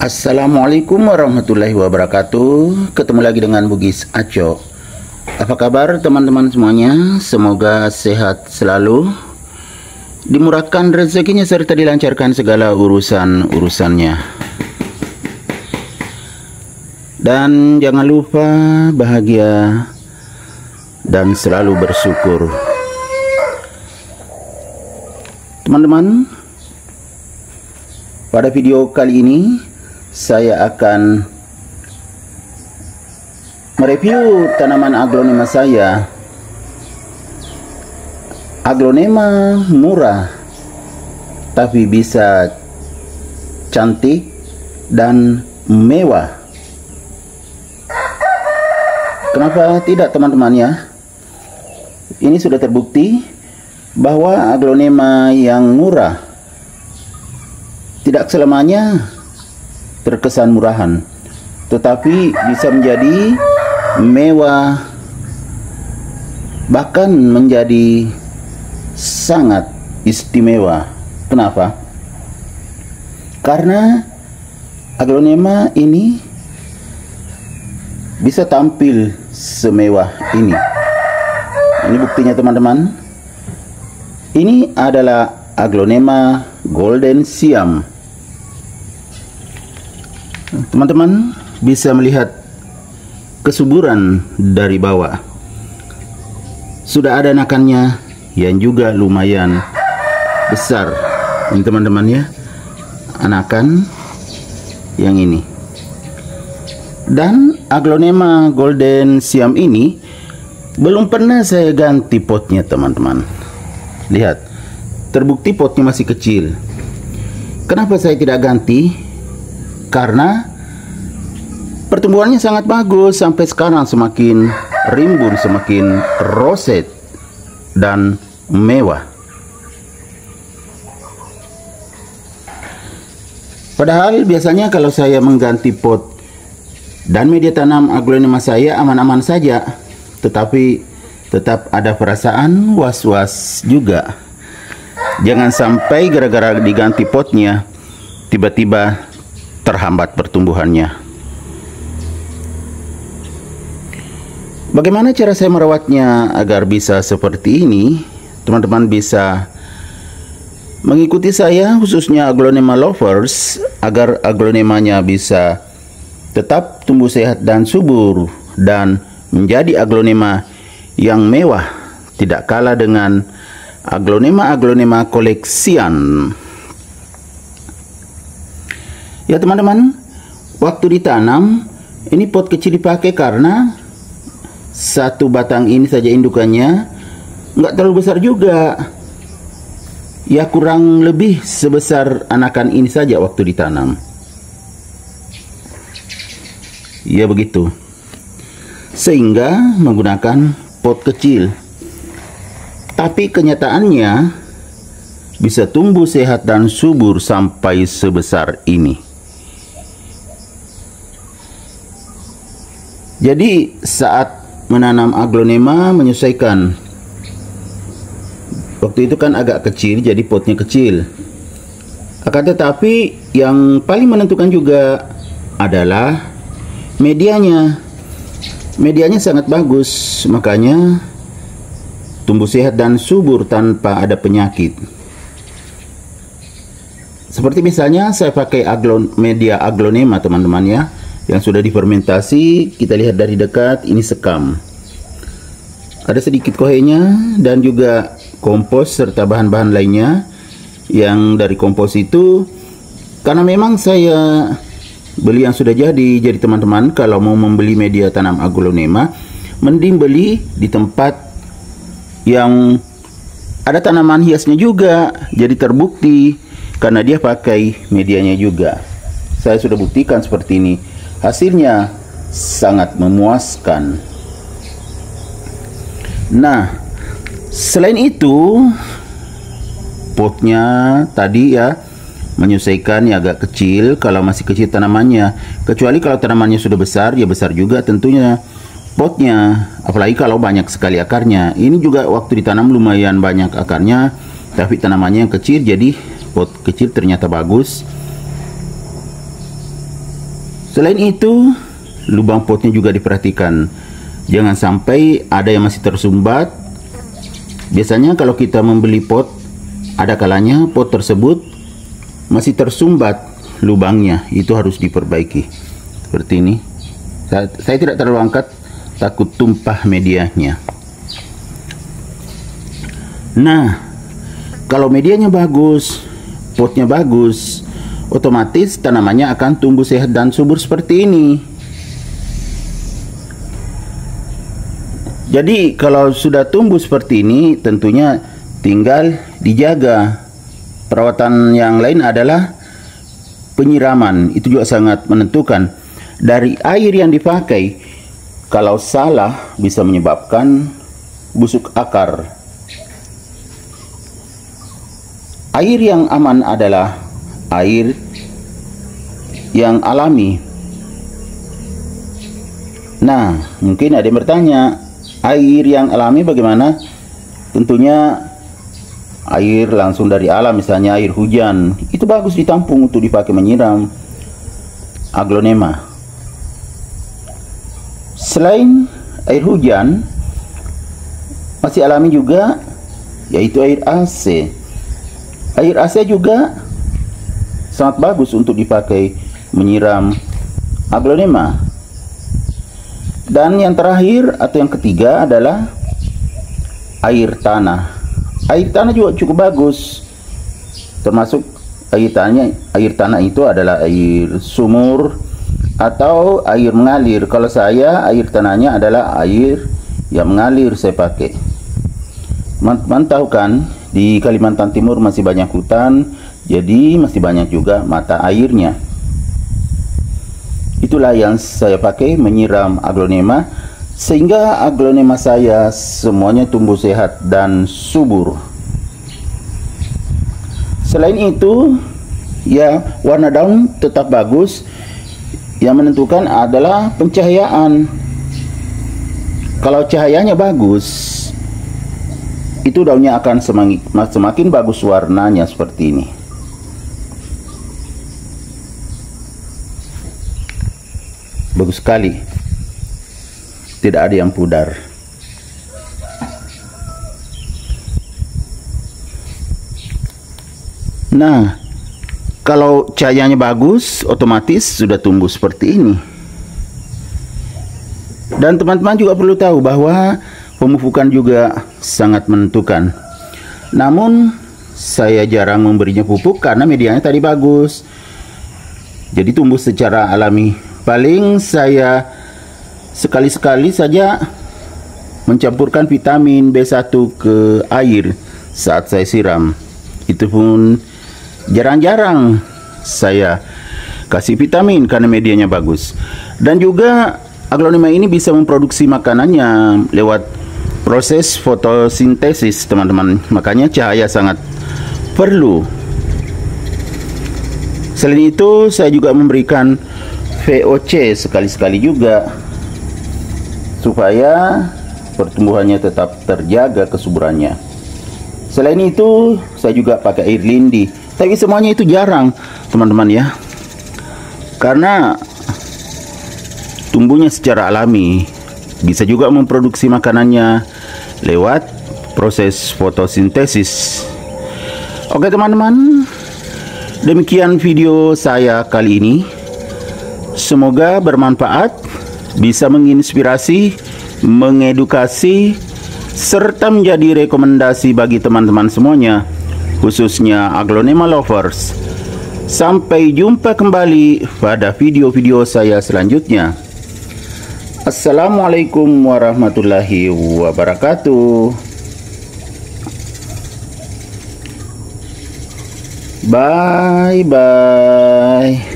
Assalamualaikum warahmatullahi wabarakatuh. Ketemu lagi dengan Bugis Aco. Apa kabar teman-teman semuanya? Semoga sehat selalu, dimurahkan rezekinya serta dilancarkan segala urusan-urusannya. Dan jangan lupa bahagia dan selalu bersyukur. Teman-teman, pada video kali ini saya akan mereview tanaman aglonema saya. Aglonema murah tapi bisa cantik dan mewah. Kenapa tidak teman-teman ya? Ini sudah terbukti bahwa aglonema yang murah tidak selamanya terkesan murahan, tetapi bisa menjadi mewah, bahkan menjadi sangat istimewa. Kenapa? Karena aglonema ini bisa tampil semewah ini. Ini buktinya teman-teman. Ini adalah aglonema Golden Siam. Teman-teman bisa melihat kesuburan dari bawah. Sudah ada anakannya yang juga lumayan besar. Ini teman-teman ya, anakan yang ini. Dan aglonema Golden Siam ini belum pernah saya ganti potnya teman-teman. Lihat, terbukti potnya masih kecil. Kenapa saya tidak ganti? Karena pertumbuhannya sangat bagus sampai sekarang, semakin rimbun, semakin roset dan mewah. Padahal biasanya kalau saya mengganti pot dan media tanam aglonema saya aman-aman saja, tetapi tetap ada perasaan was-was juga. Jangan sampai gara-gara diganti potnya tiba-tiba terhambat pertumbuhannya. Bagaimana cara saya merawatnya agar bisa seperti ini? Teman-teman bisa mengikuti saya, khususnya aglonema lovers, agar aglonemanya bisa tetap tumbuh sehat dan subur dan menjadi aglonema yang mewah, tidak kalah dengan aglonema koleksian. Ya teman-teman, waktu ditanam ini pot kecil dipakai karena satu batang ini saja indukannya nggak terlalu besar juga. Ya kurang lebih sebesar anakan ini saja waktu ditanam. Ya begitu. Sehingga menggunakan pot kecil. Tapi kenyataannya bisa tumbuh sehat dan subur sampai sebesar ini. Jadi saat menanam aglonema menyesuaikan. Waktu itu kan agak kecil, jadi potnya kecil. Akan tetapi yang paling menentukan juga adalah medianya. Medianya sangat bagus, makanya tumbuh sehat dan subur tanpa ada penyakit. Seperti misalnya saya pakai media aglonema teman-teman ya, yang sudah difermentasi. Kita lihat dari dekat, ini sekam. Ada sedikit kohenya dan juga kompos serta bahan-bahan lainnya. Yang dari kompos itu, karena memang saya beli yang sudah jadi teman-teman kalau mau membeli media tanam aglonema, mending beli di tempat yang ada tanaman hiasnya juga. Jadi terbukti karena dia pakai medianya juga. Saya sudah buktikan seperti ini. Hasilnya sangat memuaskan. Nah, selain itu potnya tadi ya menyesuaikan, ya agak kecil kalau masih kecil tanamannya. Kecuali kalau tanamannya sudah besar, ya besar juga tentunya potnya. Apalagi kalau banyak sekali akarnya. Ini juga waktu ditanam lumayan banyak akarnya, tapi tanamannya yang kecil, jadi pot kecil ternyata bagus. Selain itu, lubang potnya juga diperhatikan. Jangan sampai ada yang masih tersumbat. Biasanya kalau kita membeli pot, ada kalanya pot tersebut masih tersumbat lubangnya. Itu harus diperbaiki. Seperti ini. Saya tidak terlalu angkat, takut tumpah medianya. Nah, kalau medianya bagus, potnya bagus, otomatis tanamannya akan tumbuh sehat dan subur seperti ini. Jadi kalau sudah tumbuh seperti ini, tentunya tinggal dijaga. Perawatan yang lain adalah penyiraman. Itu juga sangat menentukan. Dari air yang dipakai, kalau salah bisa menyebabkan busuk akar. Air yang aman adalah air yang alami. Nah, mungkin ada yang bertanya, air yang alami bagaimana? Tentunya air langsung dari alam, misalnya air hujan. Itu bagus ditampung untuk dipakai menyiram aglonema. Selain air hujan, masih alami juga, yaitu air AC. Air AC juga sangat bagus untuk dipakai menyiram aglonema. Dan yang terakhir atau yang ketiga adalah air tanah. Air tanah juga cukup bagus. Termasuk air tanah itu adalah air sumur atau air mengalir. Kalau saya, air tanahnya adalah air yang mengalir saya pakai. Teman-teman tahu kan, di Kalimantan Timur masih banyak hutan, jadi masih banyak juga mata airnya. Itulah yang saya pakai menyiram aglonema, sehingga aglonema saya semuanya tumbuh sehat dan subur. Selain itu, ya, warna daun tetap bagus. Yang menentukan adalah pencahayaan. Kalau cahayanya bagus, itu daunnya akan semakin bagus warnanya seperti ini. Bagus sekali. Tidak ada yang pudar. Nah, kalau cahayanya bagus, otomatis sudah tumbuh seperti ini. Dan teman-teman juga perlu tahu bahwa pemupukan juga sangat menentukan. Namun, saya jarang memberinya pupuk karena medianya tadi bagus. Jadi tumbuh secara alami. Paling saya sekali-sekali saja mencampurkan vitamin B1 ke air saat saya siram. Itu pun jarang-jarang saya kasih vitamin karena medianya bagus. Dan juga aglonema ini bisa memproduksi makanannya lewat proses fotosintesis, teman-teman. Makanya cahaya sangat perlu. Selain itu, saya juga memberikan VOC sekali-sekali juga supaya pertumbuhannya tetap terjaga kesuburannya. Selain itu, saya juga pakai air lindi. Tapi semuanya itu jarang, teman-teman ya. Karena tumbuhnya secara alami. Bisa juga memproduksi makanannya lewat proses fotosintesis. Oke teman-teman, demikian video saya kali ini. Semoga bermanfaat, bisa menginspirasi, mengedukasi, serta menjadi rekomendasi bagi teman-teman semuanya, khususnya aglonema lovers. Sampai jumpa kembali pada video-video saya selanjutnya. Assalamualaikum warahmatullahi wabarakatuh. Bye bye.